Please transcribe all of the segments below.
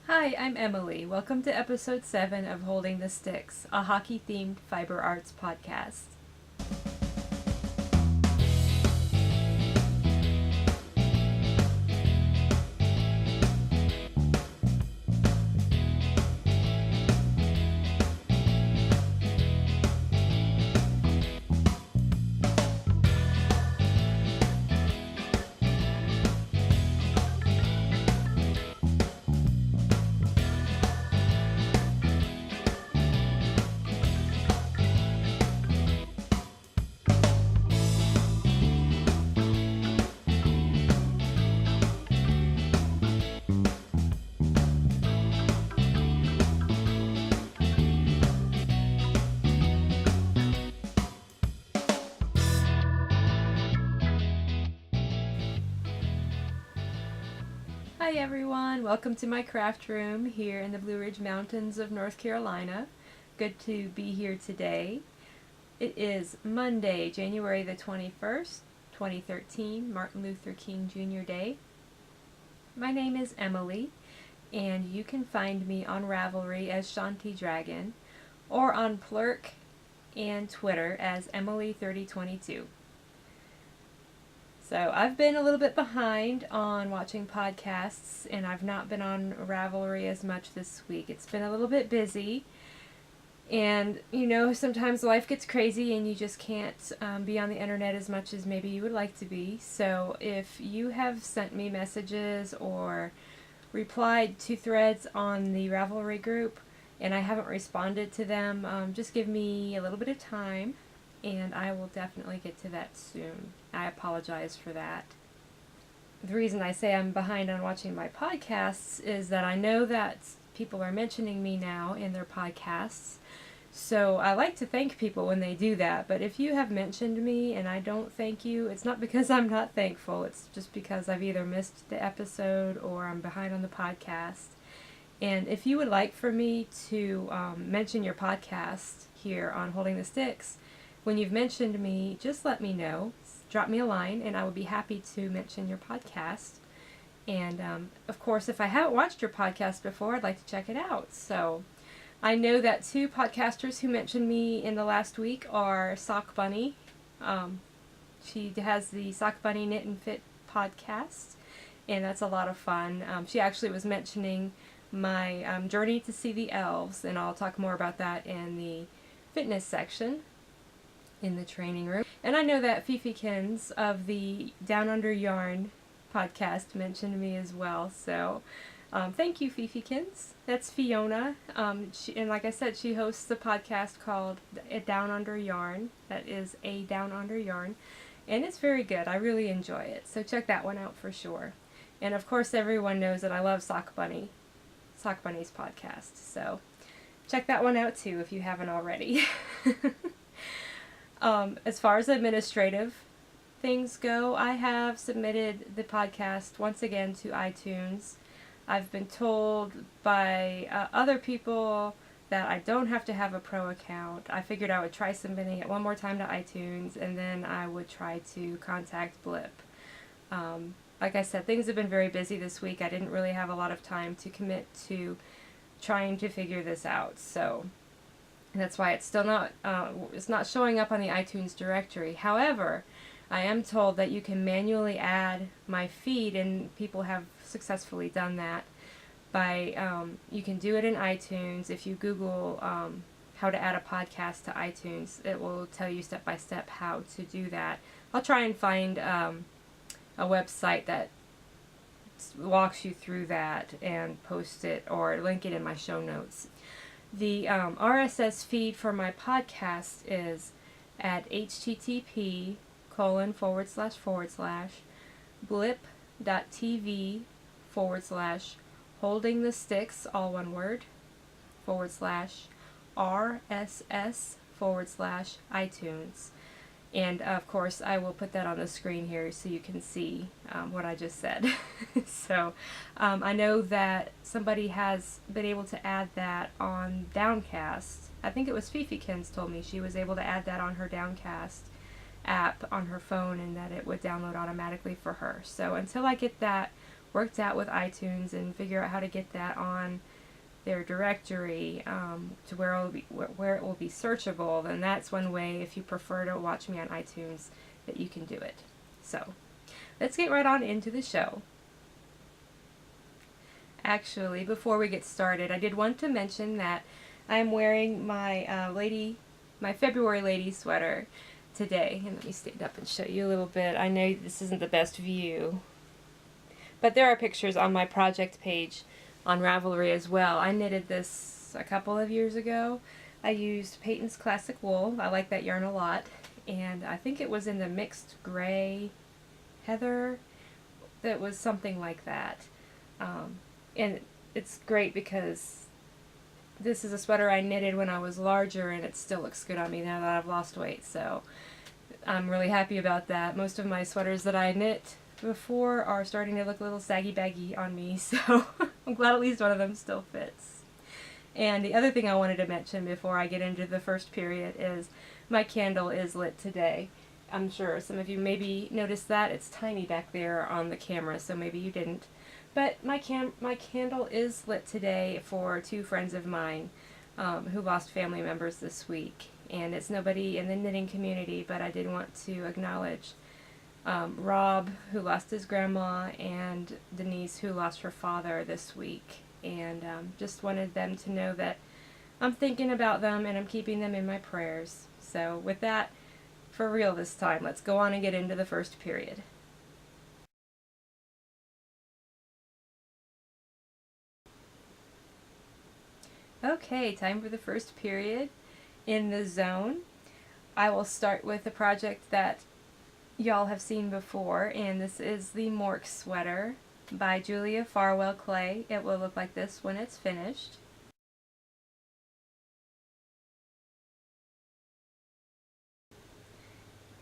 Hi, I'm Emily. Welcome to episode 7 of Holding the Sticks, a hockey themed fiber arts podcast. Hi everyone, welcome to my craft room here in the Blue Ridge Mountains of North Carolina. Good to be here today. It is Monday, January the 21st, 2013, Martin Luther King Jr. Day. My name is Emily, and you can find me on Ravelry as Shanti Dragon, or on Plurk and Twitter as Emily3022. So I've been a little bit behind on watching podcasts, and I've not been on Ravelry as much this week. It's been a little bit busy, and sometimes life gets crazy and you just can't be on the internet as much as maybe you would like to be. So if you have sent me messages or replied to threads on the Ravelry group and I haven't responded to them, just give me a little bit of time and I will definitely get to that soon. I apologize for that. The reason I say I'm behind on watching my podcasts is that I know that people are mentioning me now in their podcasts. So I like to thank people when they do that, but if you have mentioned me and I don't thank you, it's not because I'm not thankful, it's just because I've either missed the episode or I'm behind on the podcast. And if you would like for me to mention your podcast here on Holding the Sticks, when you've mentioned me, just let me know. Drop me a line and I would be happy to mention your podcast. And of course, if I haven't watched your podcast before, I'd like to check it out. So I know that two podcasters who mentioned me in the last week are Sock Bunny. She has the Sock Bunny Knit and Fit podcast, and that's a lot of fun. She actually was mentioning my journey to see the elves, and I'll talk more about that in the fitness section in the training room. And I know that Fifikins of the Down Under Yarn podcast mentioned me as well, so thank you, Fifikins. That's Fiona. And like I said, she hosts a podcast called A Down Under Yarn. That is A Down Under Yarn. And it's very good. I really enjoy it. So check that one out for sure. And of course, everyone knows that I love Sock Bunny's podcast. So check that one out too if you haven't already. As far as administrative things go, I have submitted the podcast once again to iTunes. I've been told by other people that I don't have to have a pro account. I figured I would try submitting it one more time to iTunes, and then I would try to contact Blip. Like I said, things have been very busy this week. I didn't really have a lot of time to commit to trying to figure this out, so that's why it's still not showing up on the iTunes directory. However, I am told that you can manually add my feed, and people have successfully done that by, you can do it in iTunes. If you Google how to add a podcast to iTunes, it will tell you step by step how to do that. I'll try and find a website that walks you through that and post it or link it in my show notes. The RSS feed for my podcast is at http://blip.tv/holding the sticks, all one word, /RSS/iTunes. And of course, I will put that on the screen here so you can see what I just said. So I know that somebody has been able to add that on Downcast. I think it was Fifikins told me she was able to add that on her Downcast app on her phone and that it would download automatically for her. So until I get that worked out with iTunes and figure out how to get that on their directory to where it will be searchable, then that's one way, if you prefer to watch me on iTunes, that you can do it. So let's get right on into the show. Actually, before we get started, I did want to mention that I'm wearing my my February lady sweater today. And let me stand up and show you a little bit. I know this isn't the best view, but there are pictures on my project page on Ravelry as well. I knitted this a couple of years ago. I used Peyton's Classic Wool. I like that yarn a lot, and I think it was in the mixed gray heather. That was something like that. And it's great because this is a sweater I knitted when I was larger, and it still looks good on me now that I've lost weight, so I'm really happy about that. Most of my sweaters that I knit before are starting to look a little saggy baggy on me, so I'm glad at least one of them still fits. And the other thing I wanted to mention before I get into the first period is my candle is lit today. I'm sure some of you maybe noticed that. It's tiny back there on the camera, so maybe you didn't. But my candle is lit today for two friends of mine who lost family members this week. And it's nobody in the knitting community, but I did want to acknowledge Rob, who lost his grandma, and Denise, who lost her father this week. And just wanted them to know that I'm thinking about them and I'm keeping them in my prayers. So with that, for real this time, let's go on and get into the first period. Okay, time for the first period in the zone. I will start with a project that y'all have seen before, and this is the Mork sweater by Julia Farwell Clay. It will look like this when it's finished.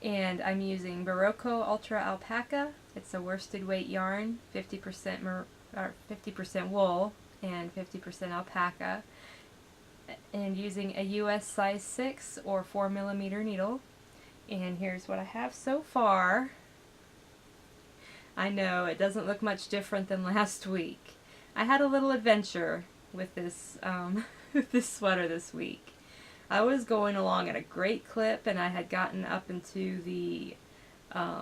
And I'm using Barocco Ultra Alpaca. It's a worsted weight yarn, 50% wool and 50% alpaca, and using a US size 6 or 4mm needle. And here's what I have so far. I know it doesn't look much different than last week. I had a little adventure with this with this sweater this week. I was going along at a great clip, and I had gotten up into the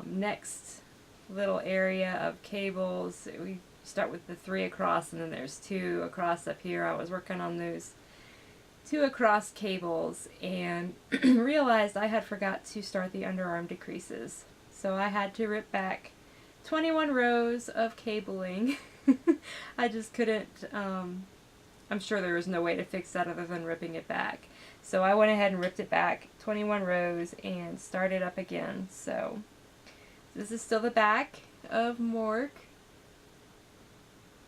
next little area of cables. We start with the 3 across, and then there's 2 across up here. I was working on those 2 across cables and realized I had forgot to start the underarm decreases. So I had to rip back 21 rows of cabling. I just couldn't, I'm sure there was no way to fix that other than ripping it back. So I went ahead and ripped it back 21 rows and started up again. So this is still the back of Mork,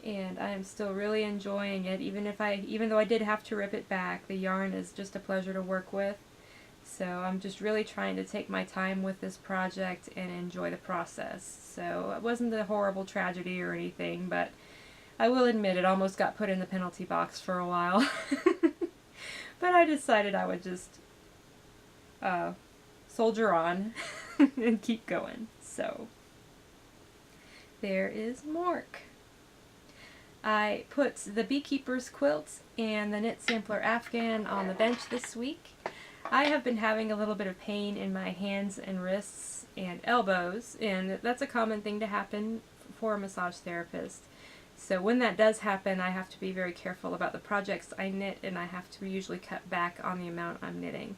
and I am still really enjoying it. Even though I did have to rip it back, the yarn is just a pleasure to work with. So I'm just really trying to take my time with this project and enjoy the process. So it wasn't a horrible tragedy or anything, but I will admit it almost got put in the penalty box for a while. But I decided I would just soldier on and keep going. So there is Mork. I put the Beekeeper's Quilt and the Knit Sampler Afghan on the bench this week. I have been having a little bit of pain in my hands and wrists and elbows, and that's a common thing to happen for a massage therapist. So when that does happen, I have to be very careful about the projects I knit, and I have to usually cut back on the amount I'm knitting.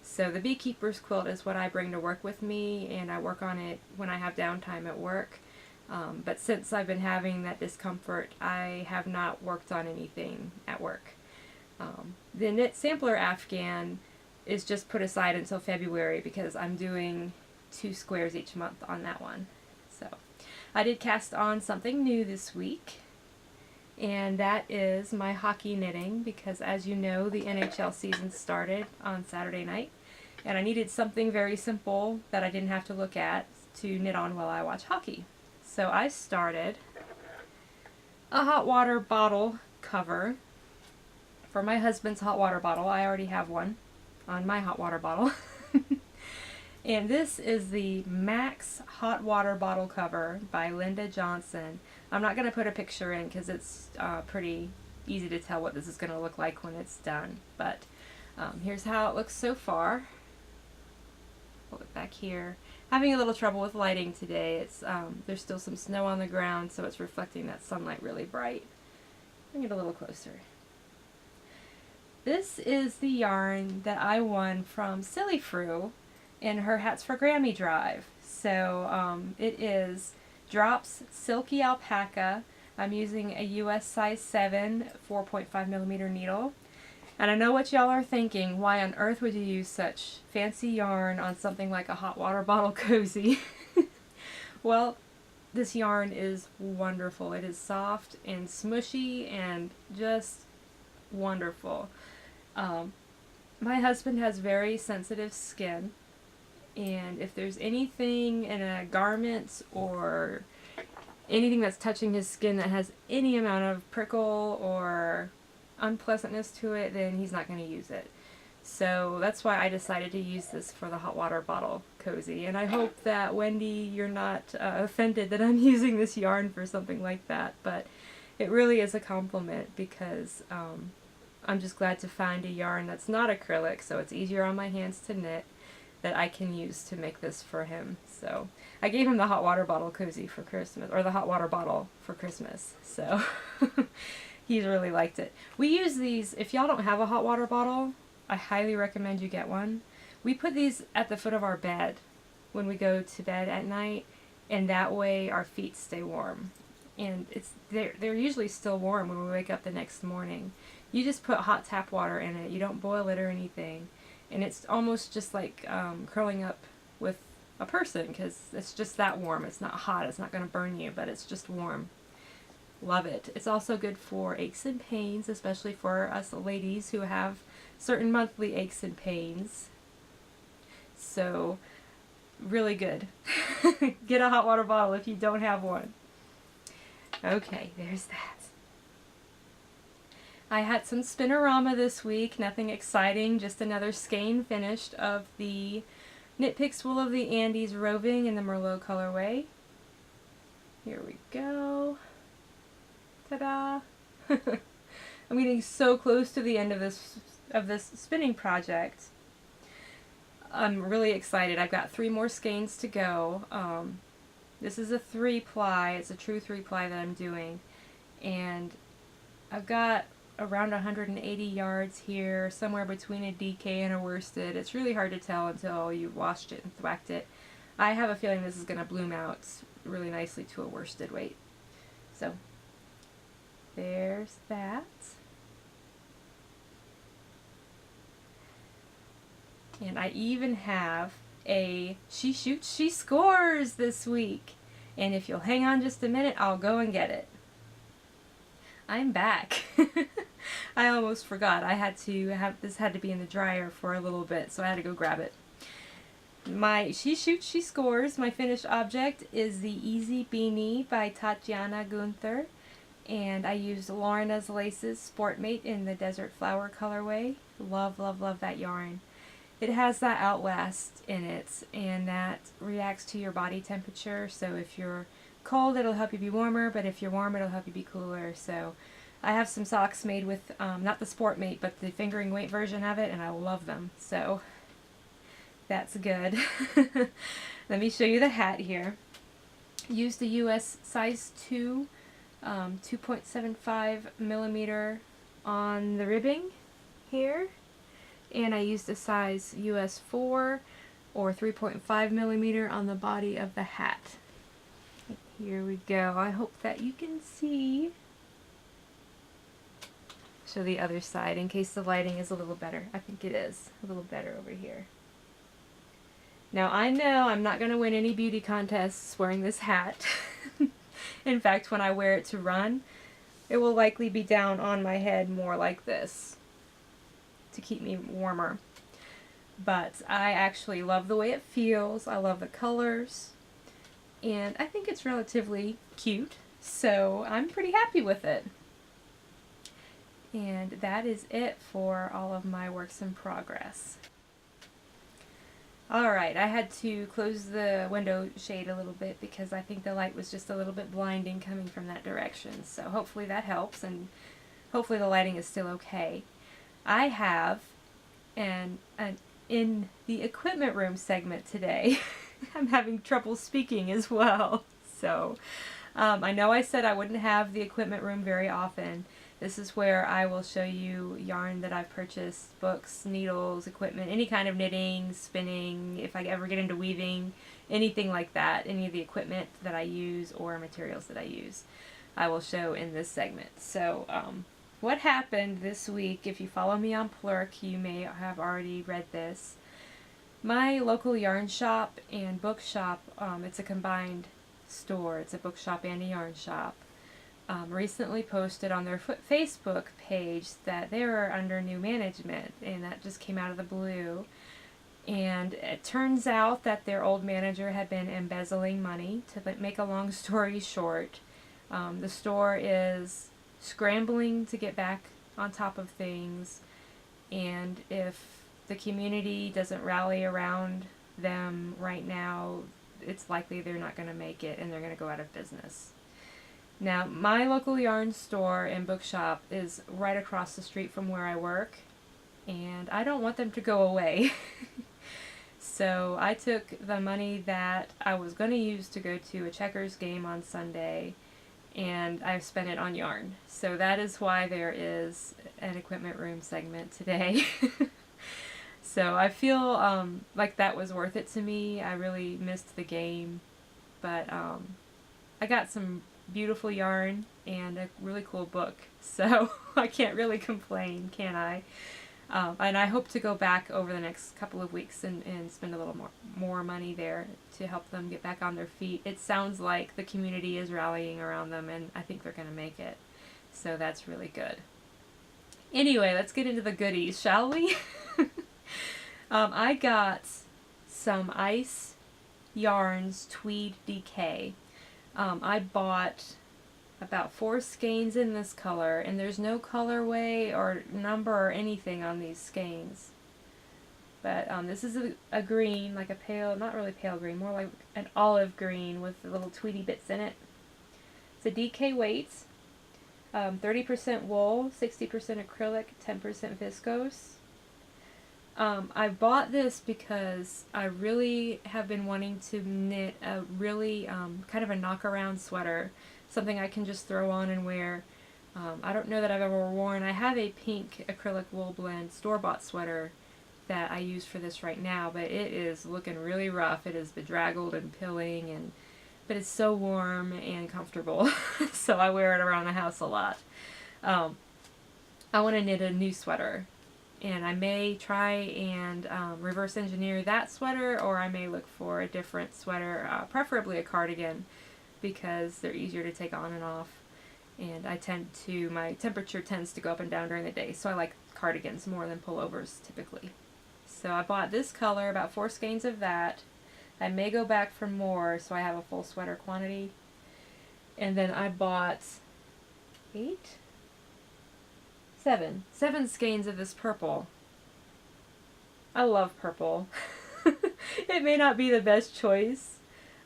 So the Beekeeper's Quilt is what I bring to work with me, and I work on it when I have downtime at work. But since I've been having that discomfort, I have not worked on anything at work. The Knit Sampler Afghan is just put aside until February because I'm doing 2 squares each month on that one. So I did cast on something new this week, and that is my hockey knitting, because as you know, the NHL season started on Saturday night, and I needed something very simple that I didn't have to look at to knit on while I watch hockey. So I started a hot water bottle cover for my husband's hot water bottle. I already have one on my hot water bottle. And this is the Max Hot Water Bottle Cover by Linda Johnson. I'm not going to put a picture in because it's pretty easy to tell what this is going to look like when it's done. But here's how it looks so far. Hold it back here. Having a little trouble with lighting today. It's there's still some snow on the ground, so it's reflecting that sunlight really bright. Bring it a little closer. This is the yarn that I won from Silly Fru in her Hats for Grammy drive. So it is Drops Silky Alpaca. I'm using a US size 7 4.5 millimeter needle. And I know what y'all are thinking, why on earth would you use such fancy yarn on something like a hot water bottle cozy? Well, this yarn is wonderful. It is soft and smushy and just wonderful. My husband has very sensitive skin, and if there's anything in a garment or anything that's touching his skin that has any amount of prickle or unpleasantness to it, then he's not going to use it. So that's why I decided to use this for the hot water bottle cozy. And I hope that, Wendy, you're not offended that I'm using this yarn for something like that. But it really is a compliment because I'm just glad to find a yarn that's not acrylic, so it's easier on my hands to knit, that I can use to make this for him. So I gave him the hot water bottle cozy for Christmas, or the hot water bottle for Christmas. So he's really liked it. We use these, if y'all don't have a hot water bottle, I highly recommend you get one. We put these at the foot of our bed when we go to bed at night, and that way our feet stay warm. And they're usually still warm when we wake up the next morning. You just put hot tap water in it. You don't boil it or anything. And it's almost just like curling up with a person because it's just that warm. It's not hot. It's not going to burn you, but it's just warm. Love it. It's also good for aches and pains, especially for us ladies who have certain monthly aches and pains. So, really good. Get a hot water bottle if you don't have one. Okay, there's that. I had some Spinorama this week, nothing exciting, just another skein finished of the Knit Picks Wool of the Andes Roving in the Merlot colorway. Here we go. Ta-da! I'm getting so close to the end of this spinning project. I'm really excited. I've got 3 more skeins to go. This is a 3-ply. It's a true 3-ply that I'm doing. And I've got around 180 yards here, somewhere between a DK and a worsted. It's really hard to tell until you've washed it and thwacked it. I have a feeling this is going to bloom out really nicely to a worsted weight. So, there's that. And I even have a She Shoots, She Scores this week. And if you'll hang on just a minute, I'll go and get it. I'm back. I almost forgot. This had to be in the dryer for a little bit, so I had to go grab it. My She Shoots, She Scores, my finished object, is the Easy Beanie by Tatiana Gunther. And I used Lorna's Laces Sportmate in the Desert Flower colorway. Love, love, love that yarn. It has that Outlast in it, and that reacts to your body temperature. So if you're cold, it'll help you be warmer, but if you're warm, it'll help you be cooler. So I have some socks made with, not the Sportmate, but the fingering weight version of it, and I love them. So that's good. Let me show you the hat here. Used the US size 2, 2.75 millimeter on the ribbing here. And I used a size US 4 or 3.5 millimeter on the body of the hat. Here we go. I hope that you can see. Show the other side in case the lighting is a little better. I think it is a little better over here. Now I know I'm not going to win any beauty contests wearing this hat. In fact, when I wear it to run, it will likely be down on my head more like this to keep me warmer. But I actually love the way it feels. I love the colors. And I think it's relatively cute. So I'm pretty happy with it. And that is it for all of my works in progress. Alright, I had to close the window shade a little bit because I think the light was just a little bit blinding coming from that direction. So hopefully that helps, and hopefully the lighting is still okay. I have an in the equipment room segment today. I'm having trouble speaking as well. So I know I said I wouldn't have the equipment room very often. This is where I will show you yarn that I've purchased, books, needles, equipment, any kind of knitting, spinning, if I ever get into weaving, anything like that, any of the equipment that I use or materials that I use, I will show in this segment. So what happened this week, if you follow me on Plurk, you may have already read this. My local yarn shop and bookshop, it's a combined store, it's a bookshop and a yarn shop, recently posted on their Facebook page that they were under new management, and that just came out of the blue. And it turns out that their old manager had been embezzling money. To make a long story short, the store is scrambling to get back on top of things, and if the community doesn't rally around them right now, it's likely they're not going to make it and they're going to go out of business. Now, my local yarn store and bookshop is right across the street from where I work, and I don't want them to go away. So I took the money that I was going to use to go to a checkers game on Sunday, and I've spent it on yarn. So that is why there is an equipment room segment today. So I feel like that was worth it to me. I really missed the game, but I got some beautiful yarn and a really cool book, so I can't really complain, can I? And I hope to go back over the next couple of weeks and spend a little more money there to help them get back on their feet. It sounds like the community is rallying around them, and I think they're going to make it, so that's really good. Anyway, let's get into the goodies, shall we? I got some Ice Yarns Tweed DK. I bought about 4 skeins in this color, and there's no colorway or number or anything on these skeins. But this is a green, like a pale, not really pale green, more like an olive green with the little tweedy bits in it. It's a DK weight, 30% wool, 60% acrylic, 10% viscose. I bought this because I really have been wanting to knit a really kind of a knock-around sweater, something I can just throw on and wear. I don't know that I've ever worn. I have a pink acrylic wool blend store-bought sweater that I use for this right now, but it is looking really rough. It is bedraggled and pilling, but it's so warm and comfortable, so I wear it around the house a lot. I want to knit a new sweater, and I may try and reverse engineer that sweater, or I may look for a different sweater, preferably a cardigan, because they're easier to take on and off, and my temperature tends to go up and down during the day, so I like cardigans more than pullovers typically. So I bought this color, about 4 skeins of that. I may go back for more, so I have a full sweater quantity. And then I bought 7 skeins of this purple. I love purple. It may not be the best choice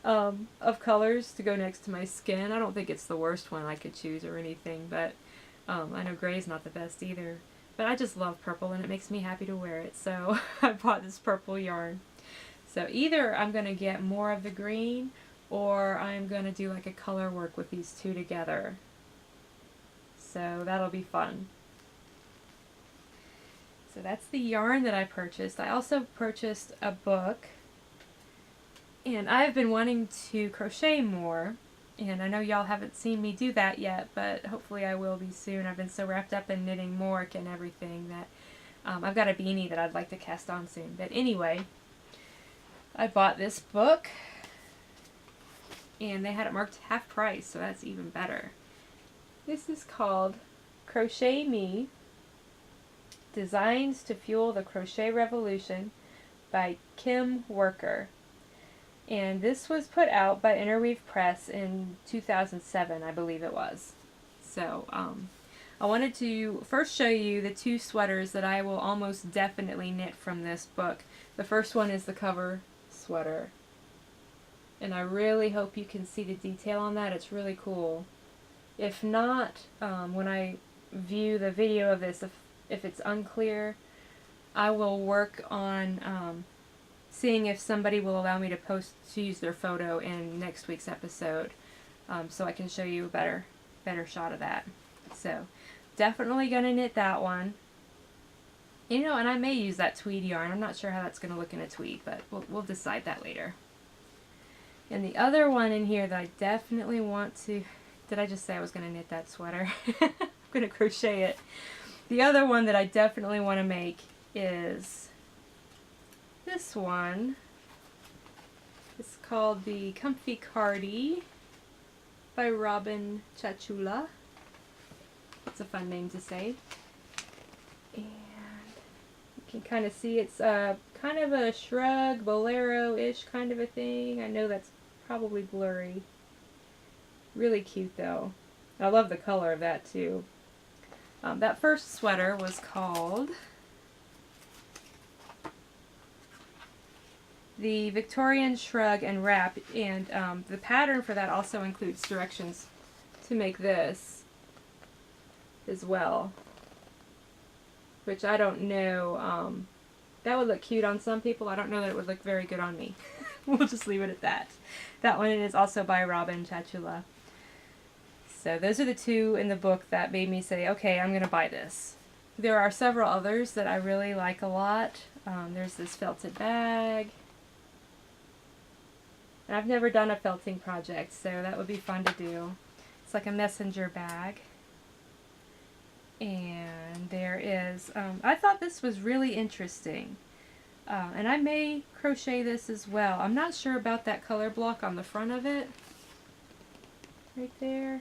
of colors to go next to my skin. I don't think it's the worst one I could choose or anything, but I know gray is not the best either. But I just love purple, and it makes me happy to wear it, so I bought this purple yarn. So either I'm going to get more of the green, or I'm going to do like a color work with these two together. So that'll be fun. So that's the yarn that I purchased. I also purchased a book, and I've been wanting to crochet more, and I know y'all haven't seen me do that yet, but hopefully I will be soon. I've been so wrapped up in knitting Mork and everything that I've got a beanie that I'd like to cast on soon. But anyway, I bought this book, and they had it marked half price, so that's even better. This is called Crochet Me, Designs to Fuel the Crochet Revolution by Kim Worker. And this was put out by Interweave Press in 2007, I believe it was. So I wanted to first show you the 2 sweaters that I will almost definitely knit from this book. The first one is the cover sweater. And I really hope you can see the detail on that. It's really cool. If not, when I view the video of this, if it's unclear, I will work on seeing if somebody will allow me to use their photo in next week's episode, so I can show you a better shot of that. So definitely gonna knit that one. You know, and I may use that tweed yarn. I'm not sure how that's gonna look in a tweed, but we'll decide that later. And the other one in here that I definitely want to, did I just say I was gonna knit that sweater? I'm gonna crochet it. The other one that I definitely want to make is this one. It's called the Comfy Cardi by Robin Chachula. It's a fun name to say. And you can kind of see it's kind of a shrug, bolero-ish kind of a thing. I know that's probably blurry. Really cute though. I love the color of that too. That first sweater was called the Victorian Shrug and Wrap, and the pattern for that also includes directions to make this as well, which I don't know. That would look cute on some people. I don't know that it would look very good on me. We'll just leave it at that. That one is also by Robin Chachula. So those are the two in the book that made me say, okay, I'm going to buy this. There are several others that I really like a lot. There's this felted bag. And I've never done a felting project, so that would be fun to do. It's like a messenger bag. And there is, I thought this was really interesting. And I may crochet this as well. I'm not sure about that color block on the front of it. Right there.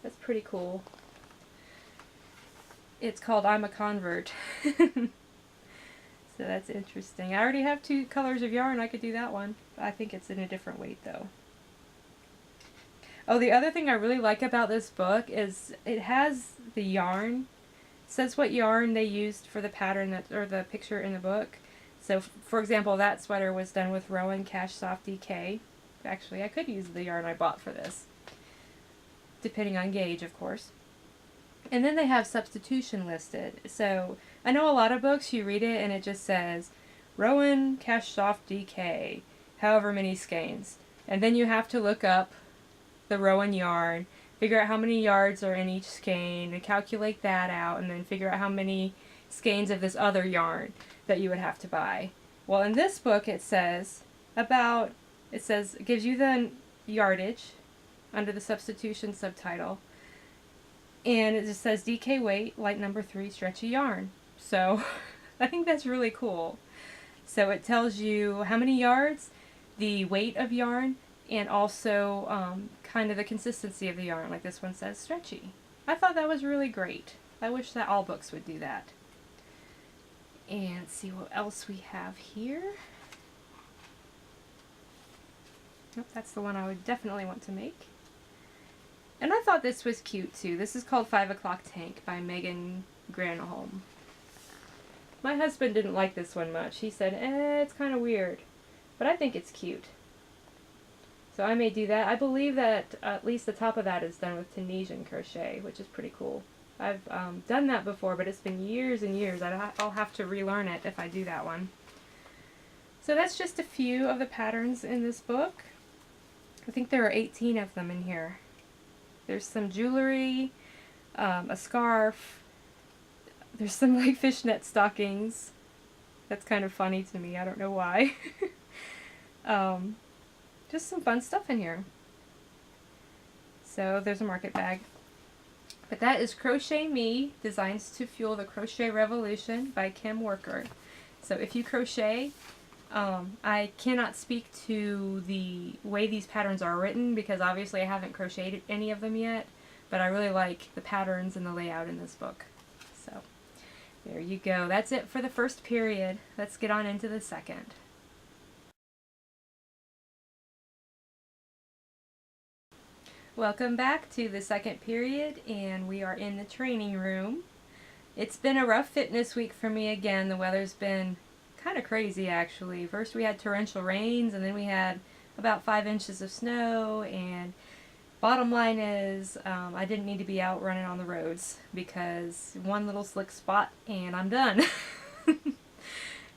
That's pretty cool. It's called I'm a Convert. So that's interesting. I already have 2 colors of yarn. I could do that one. I think it's in a different weight though. Oh, the other thing I really like about this book is it has the yarn. It says what yarn they used for the pattern or the picture in the book. So for example, that sweater was done with Rowan Cash Soft DK. Actually, I could use the yarn I bought for this, depending on gauge, of course. And then they have substitution listed. So I know a lot of books, you read it and it just says Rowan Cash Soft DK, however many skeins. And then you have to look up the Rowan yarn, figure out how many yards are in each skein, and calculate that out, and then figure out how many skeins of this other yarn that you would have to buy. Well, in this book it gives you the yardage under the substitution subtitle, and it just says DK weight, light number 3, stretchy yarn. So I think that's really cool. So it tells you how many yards, the weight of yarn, and also kind of the consistency of the yarn. Like this one says stretchy. I thought that was really great. I wish that all books would do that. And let's see what else we have here. Nope, that's the one I would definitely want to make. And I thought this was cute too. This is called 5 O'Clock Tank by Megan Granholm. My husband didn't like this one much. He said, it's kind of weird. But I think it's cute. So I may do that. I believe that at least the top of that is done with Tunisian crochet, which is pretty cool. I've done that before, but it's been years and years. I'll have to relearn it if I do that one. So that's just a few of the patterns in this book. I think there are 18 of them in here. There's some jewelry, a scarf. There's some like fishnet stockings. That's kind of funny to me. I don't know why. Just some fun stuff in here. So there's a market bag. But that is Crochet Me, Designs to Fuel the Crochet Revolution by Kim Worker. So if you crochet, I cannot speak to the way these patterns are written because obviously I haven't crocheted any of them yet, but I really like the patterns and the layout in this book. So there you go. That's it for the first period. Let's get on into the second. Welcome back to the second period, and we are in the training room. It's been a rough fitness week for me again. The weather's been kind of crazy, actually. First we had torrential rains, and then we had about 5 inches of snow, and bottom line is I didn't need to be out running on the roads because one little slick spot and I'm done.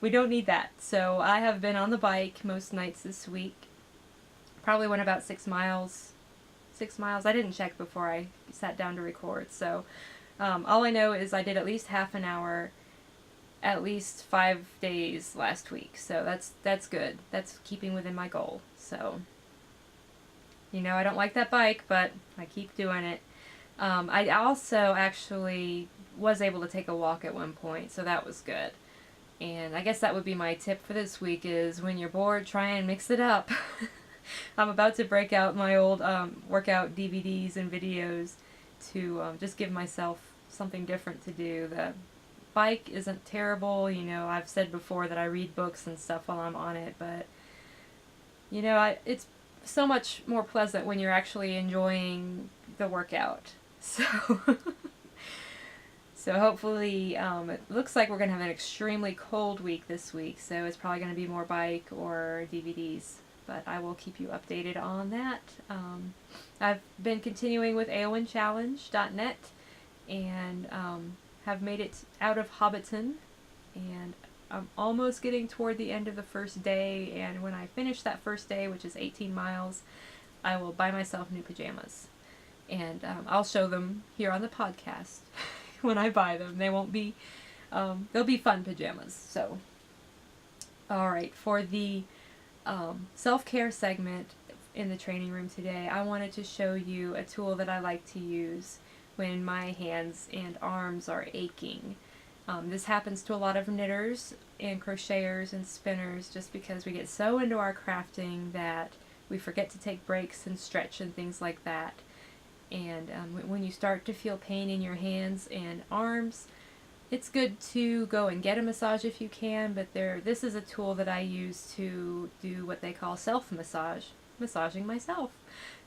We don't need that. So I have been on the bike most nights this week. Probably went about 6 miles. 6 miles. I didn't check before I sat down to record. So all I know is I did at least half an hour at least 5 days last week. So that's good. That's keeping within my goal. So, you know, I don't like that bike, but I keep doing it. I also actually was able to take a walk at one point, so that was good. And I guess that would be my tip for this week is when you're bored, try and mix it up. I'm about to break out my old workout DVDs and videos to just give myself something different to do. The bike isn't terrible, you know, I've said before that I read books and stuff while I'm on it, but, you know, it's so much more pleasant when you're actually enjoying the workout. So... So hopefully, it looks like we're going to have an extremely cold week this week, so it's probably going to be more bike or DVDs, but I will keep you updated on that. I've been continuing with AowenChallenge.net and have made it out of Hobbiton, and I'm almost getting toward the end of the first day, and when I finish that first day, which is 18 miles, I will buy myself new pajamas, and I'll show them here on the podcast. When I buy them, they won't be they'll be fun pajamas. So alright, for the self-care segment in the training room today, I wanted to show you a tool that I like to use when my hands and arms are aching. This happens to a lot of knitters and crocheters and spinners just because we get so into our crafting that we forget to take breaks and stretch and things like that. And when you start to feel pain in your hands and arms, it's good to go and get a massage if you can, but this is a tool that I use to do what they call self-massage, massaging myself.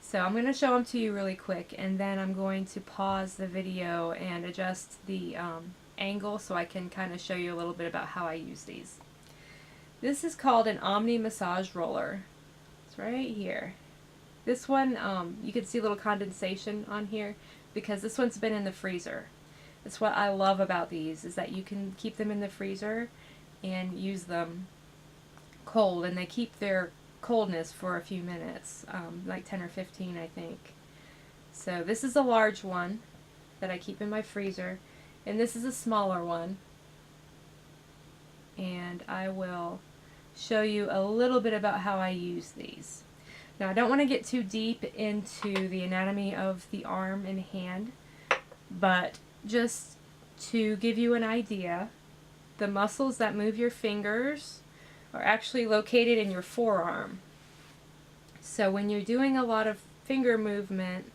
So I'm going to show them to you really quick, and then I'm going to pause the video and adjust the angle so I can kind of show you a little bit about how I use these. This is called an Omni Massage Roller. It's right here. This one, you can see a little condensation on here because this one's been in the freezer. That's what I love about these, is that you can keep them in the freezer and use them cold, and they keep their coldness for a few minutes, like 10 or 15 I think. So this is a large one that I keep in my freezer, and this is a smaller one, and I will show you a little bit about how I use these. Now, I don't want to get too deep into the anatomy of the arm and hand, but just to give you an idea, the muscles that move your fingers are actually located in your forearm. So when you're doing a lot of finger movement,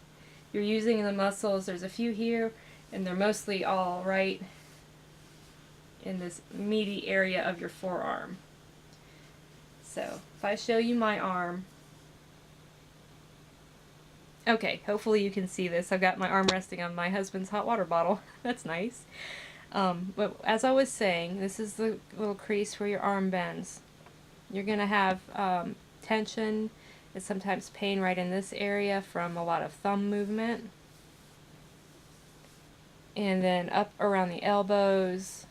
you're using the muscles. There's a few here, and they're mostly all right in this meaty area of your forearm. So if I show you my arm, okay, hopefully you can see this. I've got my arm resting on my husband's hot water bottle. That's nice. But as I was saying, this is the little crease where your arm bends. You're going to have tension and sometimes pain right in this area from a lot of thumb movement. And then up around the elbows,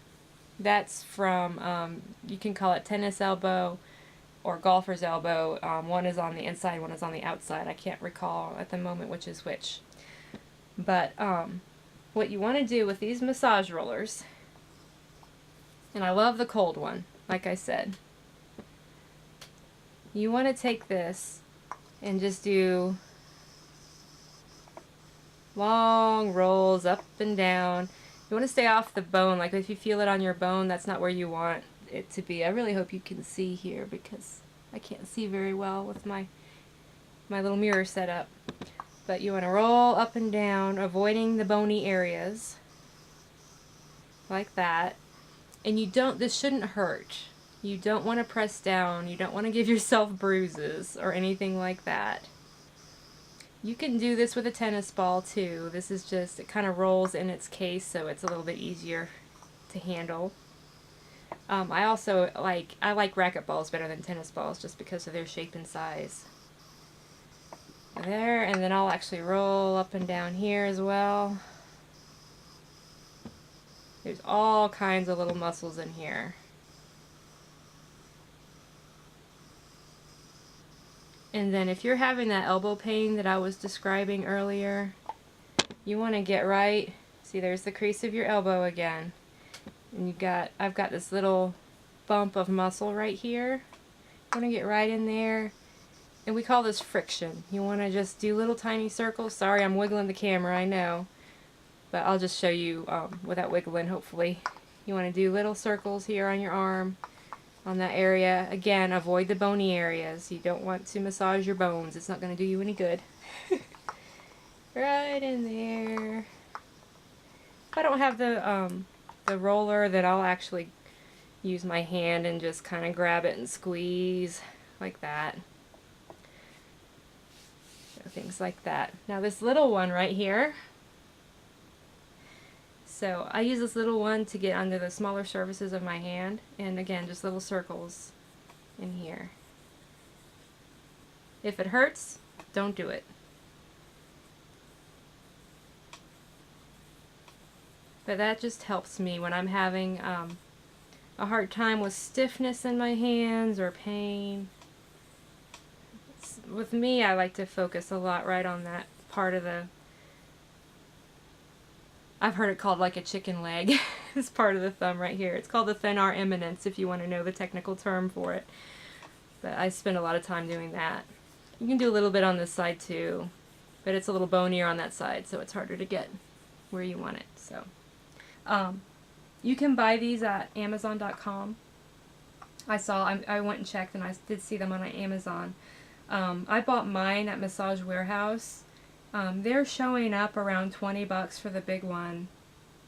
that's from, you can call it tennis elbow or golfer's elbow. One is on the inside, one is on the outside. I can't recall at the moment which is which. But what you want to do with these massage rollers, and I love the cold one, like I said, you want to take this and just do long rolls up and down. You want to stay off the bone. Like if you feel it on your bone, that's not where you want it to be. I really hope you can see here because I can't see very well with my little mirror set up. But you want to roll up and down, avoiding the bony areas like that. And this shouldn't hurt. You don't want to press down. You don't want to give yourself bruises or anything like that. You can do this with a tennis ball too. This is just, it kind of rolls in its case, so it's a little bit easier to handle. I also I like racket balls better than tennis balls just because of their shape and size. There, and then I'll actually roll up and down here as well. There's all kinds of little muscles in here. And then if you're having that elbow pain that I was describing earlier, you want to get right, see there's the crease of your elbow again. And I've got this little bump of muscle right here. You want to get right in there. And we call this friction. You want to just do little tiny circles. Sorry, I'm wiggling the camera, I know. But I'll just show you without wiggling, hopefully. You want to do little circles here on your arm, on that area. Again, avoid the bony areas. You don't want to massage your bones. It's not going to do you any good. Right in there. If I don't have the roller, then I'll actually use my hand and just kind of grab it and squeeze like that. So things like that. Now this little one right here. So I use this little one to get under the smaller surfaces of my hand, and again, just little circles in here. If it hurts, don't do it. But that just helps me when I'm having a hard time with stiffness in my hands or pain. With me, I like to focus a lot right on that part of the, I've heard it called like a chicken leg. This part of the thumb right here. It's called the thenar eminence if you want to know the technical term for it. But I spend a lot of time doing that. You can do a little bit on this side too, but it's a little bonier on that side, so it's harder to get where you want it. So you can buy these at Amazon.com. I went and checked and I did see them on Amazon. I bought mine at Massage Warehouse. They're showing up around $20 for the big one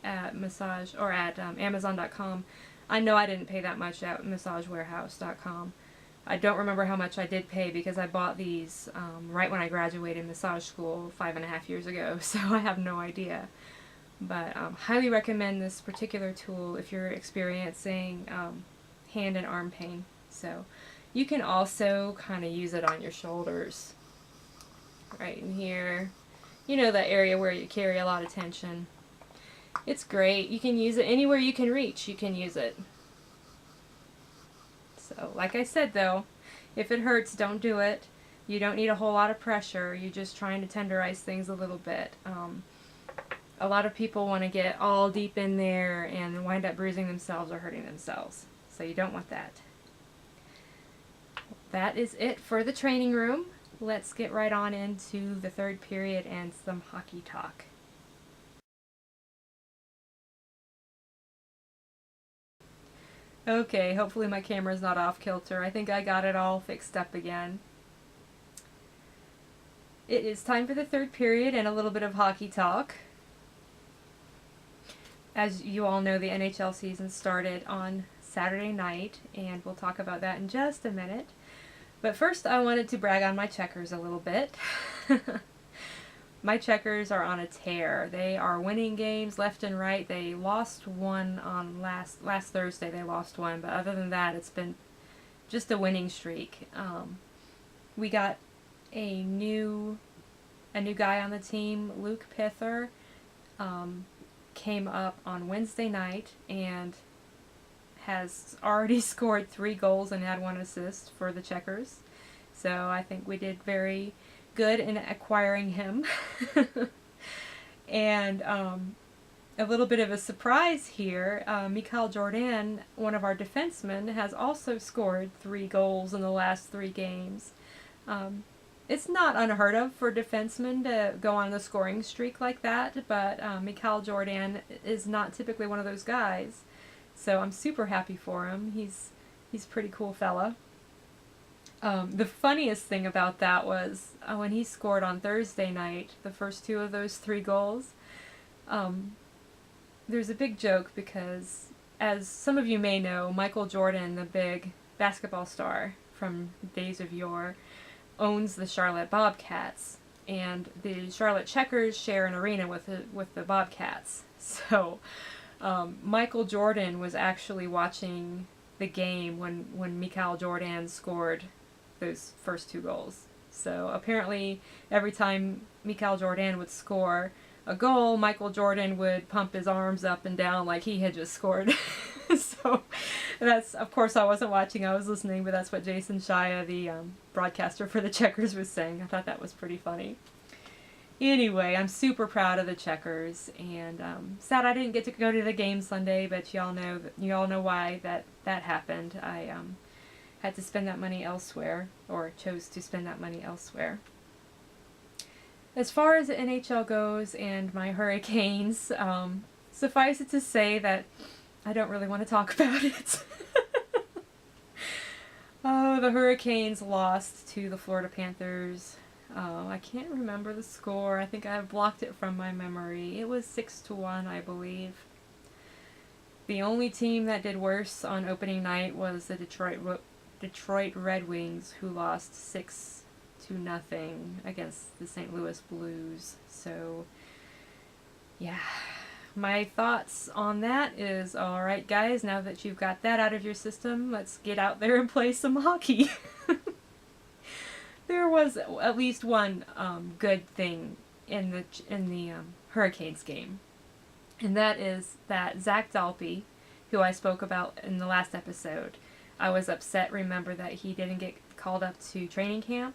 at Amazon.com. I know I didn't pay that much at MassageWarehouse.com. I don't remember how much I did pay because I bought these right when I graduated massage school 5.5 years ago, so I have no idea. But highly recommend this particular tool if you're experiencing hand and arm pain. So you can also kind of use it on your shoulders, right in here. You know, that area where you carry a lot of tension. It's great. You can use it anywhere you can reach. You can use it. So, like I said though, if it hurts, don't do it. You don't need a whole lot of pressure. You're just trying to tenderize things a little bit. A lot of people want to get all deep in there and wind up bruising themselves or hurting themselves. So you don't want that. That is it for the training room. Let's get right on into the third period and some hockey talk. Okay, hopefully my camera's not off kilter. I think I got it all fixed up again. It is time for the third period and a little bit of hockey talk. As you all know, the NHL season started on Saturday night, and we'll talk about that in just a minute. But first, I wanted to brag on my Checkers a little bit. My Checkers are on a tear. They are winning games left and right. They lost one on last Thursday. They lost one, but other than that, it's been just a winning streak. We got a new guy on the team, Luke Pither. Came up on Wednesday night and has already scored 3 goals and had 1 assist for the Checkers. So I think we did very good in acquiring him. And a little bit of a surprise here, Mikhail Jordan, one of our defensemen, has also scored 3 goals in the last 3 games. It's not unheard of for defensemen to go on the scoring streak like that, but Mikhail Jordan is not typically one of those guys. So I'm super happy for him. He's a pretty cool fella. The funniest thing about that was when he scored on Thursday night, the first 2 of those 3 goals. There's a big joke because, as some of you may know, Michael Jordan, the big basketball star from days of yore, owns the Charlotte Bobcats. and the Charlotte Checkers share an arena with the Bobcats. So Michael Jordan was actually watching the game when Mikal Jordan scored those first 2 goals. So apparently every time Mikal Jordan would score a goal, Michael Jordan would pump his arms up and down like he had just scored. So that's, of course, I wasn't watching, I was listening, but that's what Jason Shia, the broadcaster for the Checkers, was saying. I thought that was pretty funny. Anyway, I'm super proud of the Checkers, and sad I didn't get to go to the game Sunday, but y'all know why that happened. I had to spend that money elsewhere, or chose to spend that money elsewhere. As far as the NHL goes and my Hurricanes, suffice it to say that I don't really want to talk about it. Oh, the Hurricanes lost to the Florida Panthers. Oh, I can't remember the score. I think I have blocked it from my memory. It was 6-1, I believe. The only team that did worse on opening night was the Detroit Red Wings, who lost 6-0 against the St. Louis Blues. So, yeah. My thoughts on that is, alright guys, now that you've got that out of your system, let's get out there and play some hockey. There was at least one good thing in the Hurricanes game, and that is that Zach Dalpe, who I spoke about in the last episode, I was upset, remember, that he didn't get called up to training camp.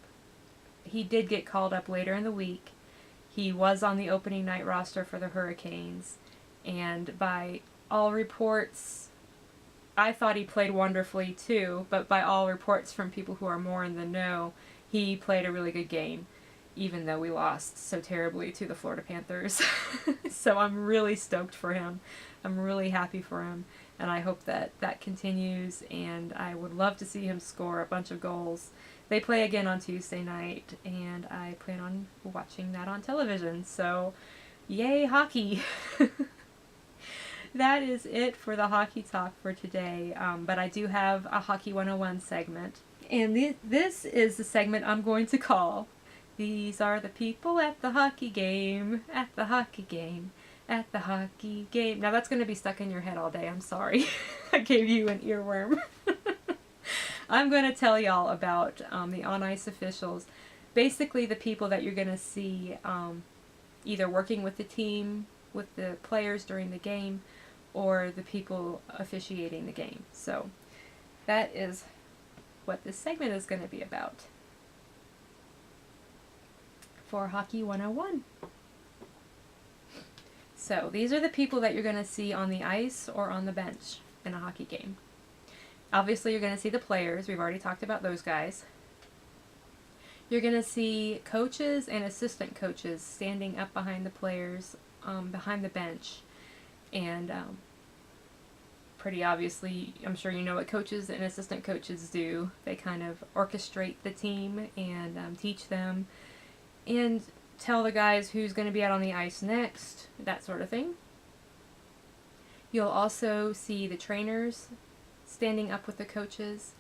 He did get called up later in the week. He was on the opening night roster for the Hurricanes, and by all reports, I thought he played wonderfully too, but by all reports from people who are more in the know, he played a really good game, even though we lost so terribly to the Florida Panthers. So I'm really stoked for him. I'm really happy for him, and I hope that that continues, and I would love to see him score a bunch of goals. They play again on Tuesday night, and I plan on watching that on television, so yay hockey! That is it for the hockey talk for today, but I do have a Hockey 101 segment, and this is the segment I'm going to call, "These are the people at the hockey game, at the hockey game, at the hockey game." Now that's going to be stuck in your head all day, I'm sorry. I gave you an earworm. I'm going to tell y'all about the on-ice officials, basically the people that you're going to see either working with the team, with the players during the game, or the people officiating the game. So that is what this segment is going to be about for Hockey 101. So these are the people that you're going to see on the ice or on the bench in a hockey game. Obviously you're going to see the players. We've already talked about those guys. You're going to see coaches and assistant coaches standing up behind the players, behind the bench. And pretty obviously, I'm sure you know what coaches and assistant coaches do. They kind of orchestrate the team and teach them and tell the guys who's going to be out on the ice next, that sort of thing. You'll also see the trainers standing up with the coaches.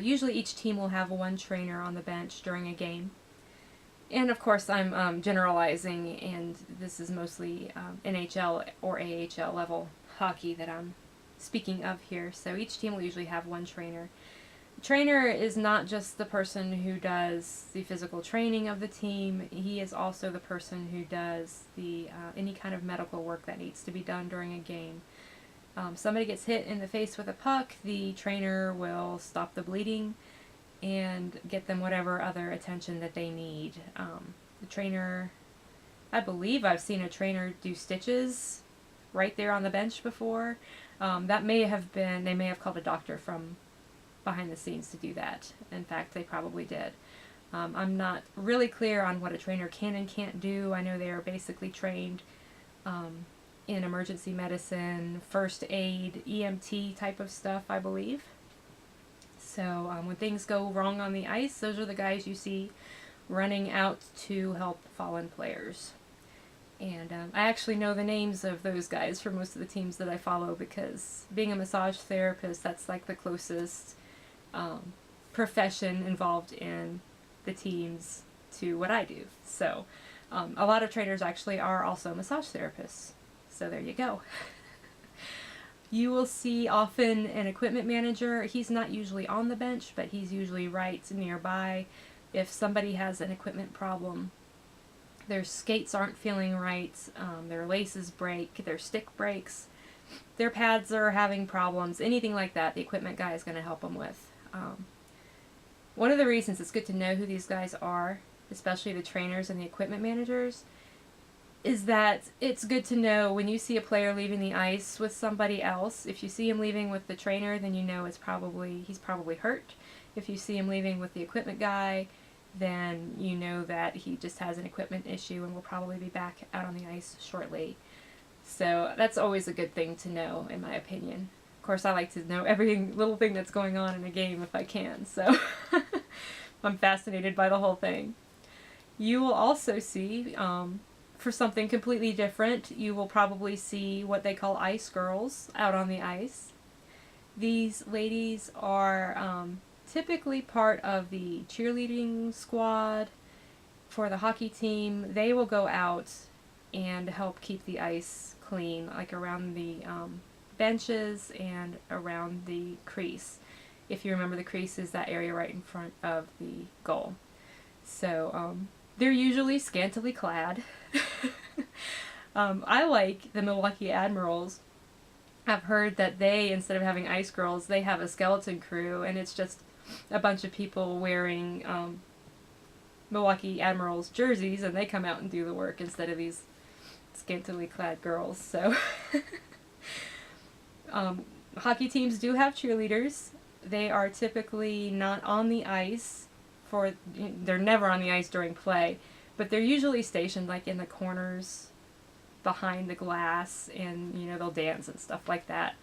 Usually each team will have one trainer on the bench during a game. And of course I'm generalizing, and this is mostly NHL or AHL level hockey that I'm speaking of here. So each team will usually have one trainer. The trainer is not just the person who does the physical training of the team, he is also the person who does the any kind of medical work that needs to be done during a game. Somebody gets hit in the face with a puck, the trainer will stop the bleeding and get them whatever other attention that they need. The trainer, I believe I've seen a trainer do stitches right there on the bench before. That may have been, they may have called a doctor from behind the scenes to do that. In fact, they probably did. I'm not really clear on what a trainer can and can't do. I know they are basically trained in emergency medicine, first aid, EMT type of stuff, I believe. So when things go wrong on the ice, those are the guys you see running out to help fallen players. And I actually know the names of those guys for most of the teams that I follow, because being a massage therapist, that's like the closest profession involved in the teams to what I do. So a lot of trainers actually are also massage therapists. So there you go. You will see often an equipment manager. He's not usually on the bench, but he's usually right nearby. If somebody has an equipment problem, their skates aren't feeling right, their laces break, their stick breaks, their pads are having problems, anything like that, the equipment guy is going to help them with. One of the reasons it's good to know who these guys are, especially the trainers and the equipment managers, is that it's good to know when you see a player leaving the ice with somebody else. If you see him leaving with the trainer, then you know he's probably hurt. If you see him leaving with the equipment guy, then you know that he just has an equipment issue and will probably be back out on the ice shortly. So that's always a good thing to know, in my opinion. Of course, I like to know every little thing that's going on in a game if I can, so I'm fascinated by the whole thing. You will also see, for something completely different, you will probably see what they call ice girls out on the ice. These ladies are typically part of the cheerleading squad for the hockey team. They will go out and help keep the ice clean, like around the benches and around the crease. If you remember, the crease is that area right in front of the goal. So they're usually scantily clad. I like the Milwaukee Admirals. I've heard that they, instead of having ice girls, they have a skeleton crew, and it's just a bunch of people wearing Milwaukee Admirals jerseys, and they come out and do the work instead of these scantily clad girls. So hockey teams do have cheerleaders. They are typically not on the ice they're never on the ice during play, but they're usually stationed like in the corners behind the glass, and they'll dance and stuff like that.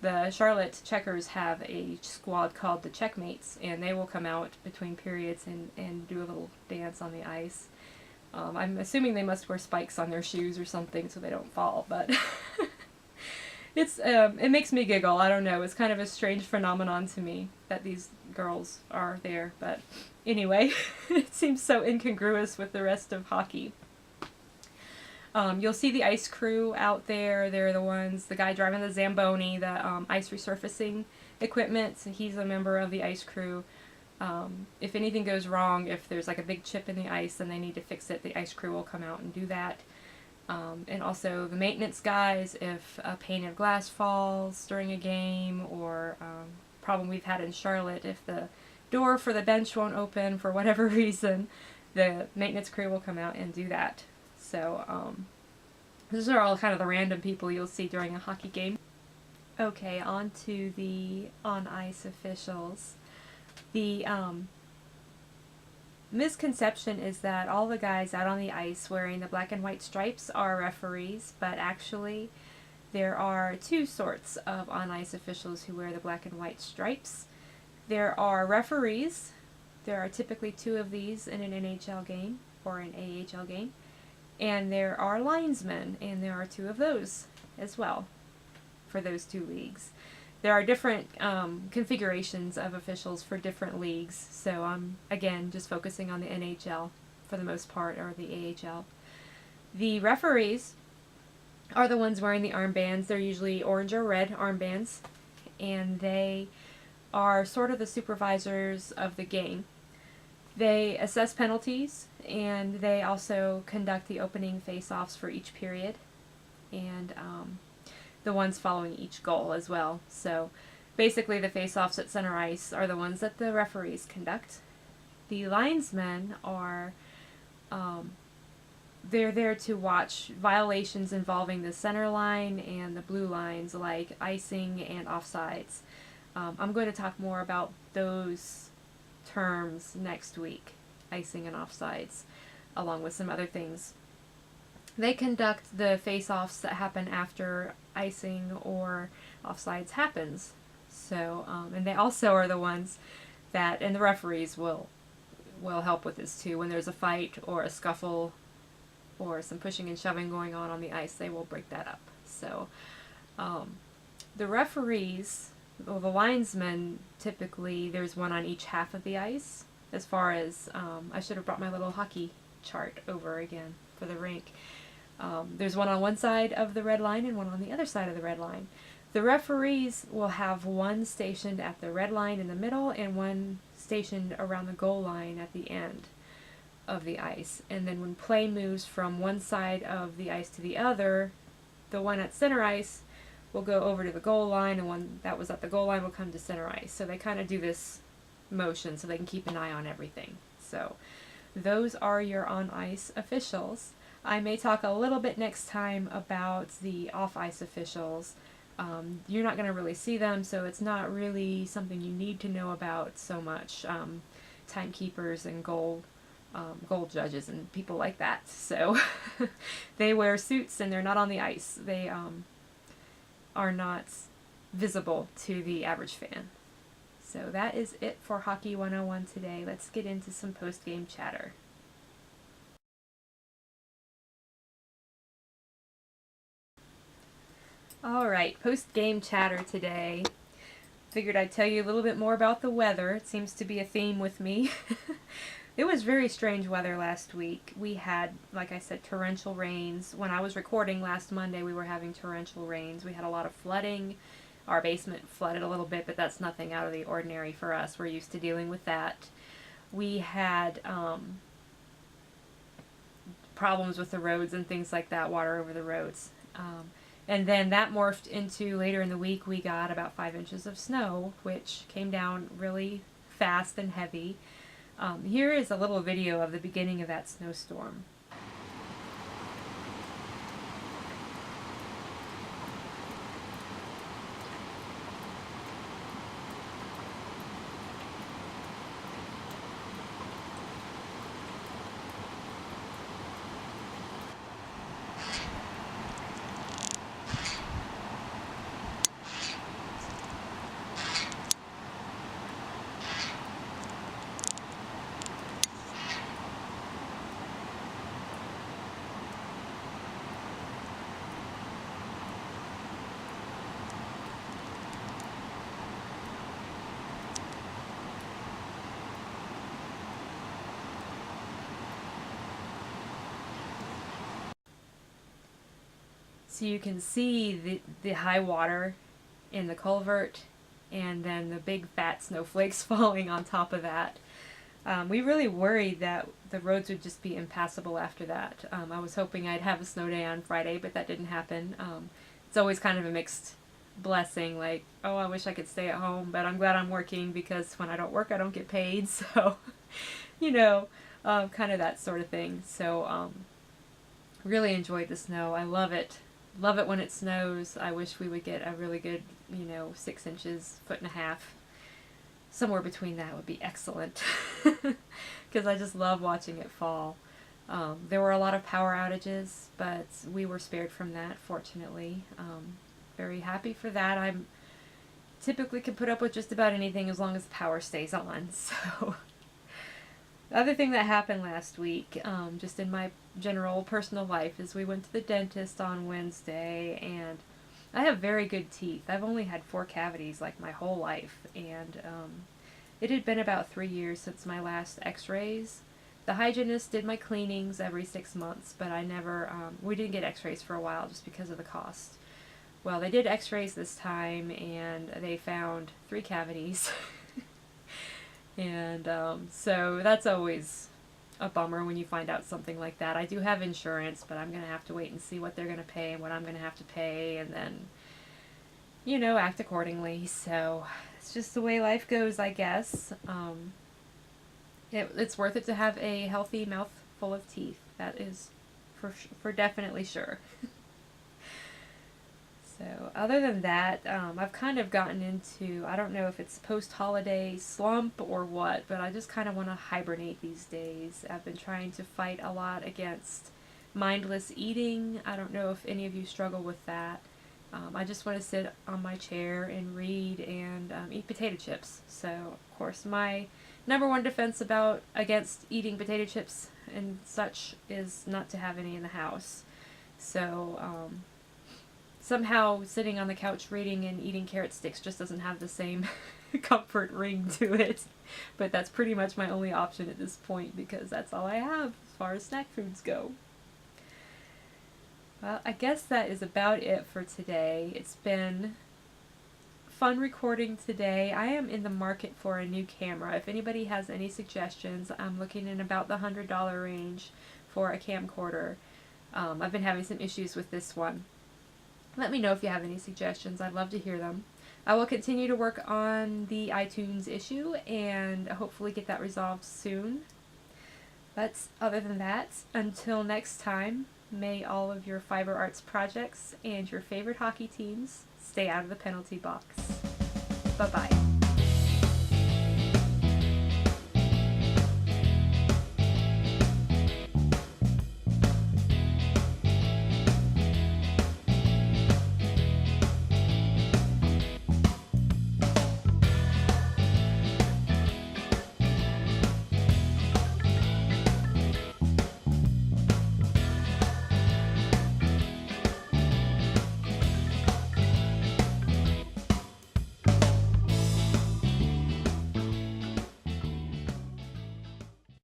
The Charlotte Checkers have a squad called the Checkmates, and they will come out between periods and do a little dance on the ice. I'm assuming they must wear spikes on their shoes or something so they don't fall, but it makes me giggle. I don't know. It's kind of a strange phenomenon to me that these girls are there, but anyway, it seems so incongruous with the rest of hockey. You'll see the ice crew out there. They're the guy driving the Zamboni, the ice resurfacing equipment. So he's a member of the ice crew. If anything goes wrong, if there's like a big chip in the ice and they need to fix it, the ice crew will come out and do that. And also the maintenance guys, if a pane of glass falls during a game, or problem we've had in Charlotte, if the door for the bench won't open for whatever reason, the maintenance crew will come out and do that. So those are all kind of the random people you'll see during a hockey game. Okay, on to the on-ice officials. The misconception is that all the guys out on the ice wearing the black and white stripes are referees, but actually there are two sorts of on-ice officials who wear the black and white stripes. There are referees. There are typically two of these in an NHL game or an AHL game. And there are linesmen, and there are two of those as well for those two leagues. There are different configurations of officials for different leagues, so I'm, again, just focusing on the NHL for the most part, or the AHL. The referees are the ones wearing the armbands. They're usually orange or red armbands, and they are sort of the supervisors of the game. They assess penalties, and they also conduct the opening face-offs for each period, and the ones following each goal as well. So basically the face-offs at center ice are the ones that the referees conduct. The linesmen are, they're there to watch violations involving the center line and the blue lines, like icing and offsides. I'm going to talk more about those terms next week, icing and offsides, along with some other things. They conduct the face-offs that happen after icing or offsides happens. So, and they also are the ones that, and the referees will help with this too. When there's a fight or a scuffle or some pushing and shoving going on the ice, they will break that up. So, the referees, well, the linesmen, typically there's one on each half of the ice. as far as, I should have brought my little hockey chart over again for the rink. There's one on one side of the red line and one on the other side of the red line. The referees will have one stationed at the red line in the middle and one stationed around the goal line at the end of the ice. And then when play moves from one side of the ice to the other, the one at center ice will go over to the goal line, and one that was at the goal line will come to center ice. So they kind of do this motion so they can keep an eye on everything. So those are your on-ice officials. I may talk a little bit next time about the off-ice officials. You're not going to really see them, so it's not really something you need to know about so much. Timekeepers and goal judges and people like that. So they wear suits and they're not on the ice. They are not visible to the average fan. So that is it for Hockey 101 today. Let's get into some post-game chatter. Alright, post-game chatter today. Figured I'd tell you a little bit more about the weather. It seems to be a theme with me. It was very strange weather last week. We had, like I said, torrential rains. When I was recording last Monday, we were having torrential rains. We had a lot of flooding. Our basement flooded a little bit, but that's nothing out of the ordinary for us. We're used to dealing with that. We had problems with the roads and things like that, water over the roads. And then that morphed into, later in the week, we got about 5 inches of snow, which came down really fast and heavy. Here is a little video of the beginning of that snowstorm. So you can see the high water in the culvert and then the big fat snowflakes falling on top of that. We really worried that the roads would just be impassable after that. I was hoping I'd have a snow day on Friday, but that didn't happen. It's always kind of a mixed blessing, like, oh, I wish I could stay at home, but I'm glad I'm working because when I don't work, I don't get paid. So, you know, kind of that sort of thing. So, really enjoyed the snow. I love it. Love it when it snows. I wish we would get a really good, 6 inches, 1.5 feet. Somewhere between that would be excellent. Because I just love watching it fall. There were a lot of power outages, but we were spared from that, fortunately. Very happy for that. I typically can put up with just about anything as long as the power stays on. So, the other thing that happened last week, just in my general personal life, is we went to the dentist on Wednesday, and I have very good teeth. I've only had 4 cavities like my whole life, and it had been about 3 years since my last x-rays. The hygienist did my cleanings every 6 months, but I never, we didn't get x-rays for a while just because of the cost. Well, they did x-rays this time, and they found 3 cavities. And so that's always a bummer when you find out something like that. I do have insurance, but I'm going to have to wait and see what they're going to pay and what I'm going to have to pay, and then, act accordingly. So it's just the way life goes, I guess. It's worth it to have a healthy mouth full of teeth. That is for definitely sure. So other than that, I've kind of gotten into, I don't know if it's post-holiday slump or what, but I just kind of want to hibernate these days. I've been trying to fight a lot against mindless eating. I don't know if any of you struggle with that. I just want to sit on my chair and read and eat potato chips. So, of course, my number one defense against eating potato chips and such is not to have any in the house. So, somehow sitting on the couch reading and eating carrot sticks just doesn't have the same comfort ring to it. But that's pretty much my only option at this point because that's all I have as far as snack foods go. Well, I guess that is about it for today. It's been fun recording today. I am in the market for a new camera. If anybody has any suggestions, I'm looking in about the $100 range for a camcorder. I've been having some issues with this one. Let me know if you have any suggestions. I'd love to hear them. I will continue to work on the iTunes issue and hopefully get that resolved soon. But other than that, until next time, may all of your fiber arts projects and your favorite hockey teams stay out of the penalty box. Bye-bye.